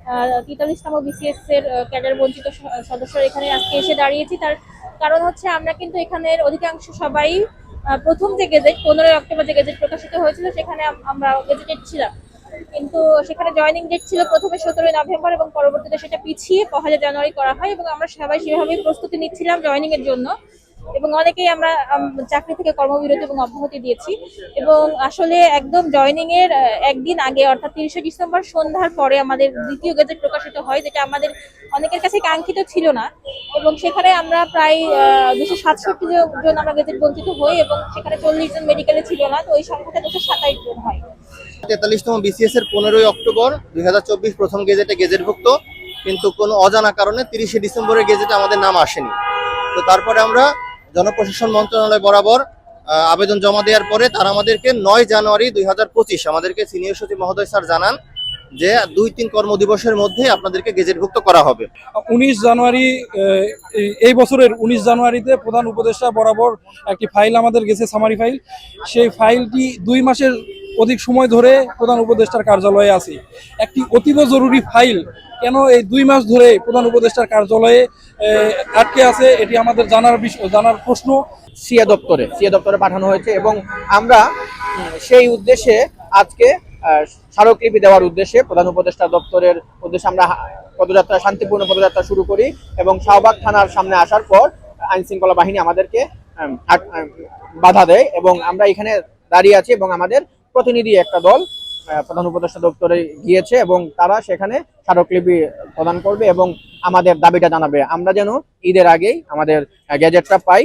43তম BCS এর cadre বঞ্চিত সদস্যরা এখানে আজকে এসে দাঁড়িয়েছি। তার কারণ হচ্ছে আমরা কিন্তু এখানের অধিকাংশ সবাই প্রথম যে গেজেট 15 অক্টোবর যে গেজেট প্রকাশিত হয়েছিল সেখানে আমরা গেজেটেড ছিলাম, কিন্তু সেখানে জয়েনিং ডেট ছিল প্রথমে 17 নভেম্বর এবং পরবর্তীতে সেটা পিছিয়ে 1 জানুয়ারি করা হয় এবং আমরা সবাই সেভাবেই প্রস্তুতি নিচ্ছিলাম জয়েনিং এর জন্য এবং অনেকেই আমরা চাকরি থেকে কর্মবিরতি এবং অব্যাহতি দিয়েছি। এবং আসলে একদম জয়েনিং এর একদিন আগে অর্থাৎ 30 ডিসেম্বর সন্ধ্যার পরে আমাদের দ্বিতীয় গেজেট প্রকাশিত হয়, যেটা আমাদের অনেকের কাছে কাঙ্ক্ষিত ছিল না এবং সেখানে আমরা প্রায় 267 জন আমরা গেজেট বঞ্চিত হই এবং সেখানে 40 জন মেডিকেলে ছিল না, তো ওই সংখ্যাটা 227 জন হয়। 43তম বিসিএস এর 15 অক্টোবর 2024 প্রথম গেজেটে গেজেটভুক্ত, কিন্তু কোনো অজানা কারণে 30 ডিসেম্বরের গেজেটে আমাদের নাম আসেনি। তো তারপরে আমরা জনপ্রশাসন মন্ত্রণালয় বরাবর আবেদন জমা দেওয়ার পরে তারা আমাদেরকে 9 জানুয়ারি 2025 আমাদেরকে সিনিয়র সচিব মহোদয় স্যার জানান যে 2-3 কর্মদিবসের মধ্যে আপনাদেরকে গেজেটভুক্ত করা হবে। 19 জানুয়ারি, এই বছরের 19 জানুয়ারিতে প্রধান উপদেষ্টা বরাবর একটি ফাইল আমাদের গেছে, সামারি ফাইল। সেই ফাইলটি 2 মাসের অধিক সময় ধরে প্রধান উপদেষ্টার কার্যালয়ে আছে। একটি অতীব জরুরি ফাইল কেন এই 2 মাস ধরে প্রধান উপদেষ্টার কার্যালয়ে আটকে আছে, এটি আমাদের জানার প্রশ্ন। সিএ দপ্তরে পাঠানো হয়েছে এবং আমরা সেই উদ্দেশ্যে আজকে স্মারকলিপি দেওয়ার উদ্দেশ্যে প্রধান উপদেষ্টা দপ্তরের উদ্দেশ্যে আমরা পদযাত্রা, শান্তিপূর্ণ পদযাত্রা শুরু করি এবং শাহবাগ থানার সামনে আসার পর আইন শৃঙ্খলা বাহিনী আমাদেরকে বাধা দেয় এবং আমরা এখানে দাঁড়িয়ে আছি এবং আমাদের প্রতিনিধি একটা দল প্রধান উপদেষ্টা দপ্তরে গিয়েছে এবং তারা সেখানে স্মারকলিপি প্রদান করবে এবং আমাদের দাবিটা জানাবে আমরা যেন ঈদের আগেই আমাদের গ্যাজেটটা পাই।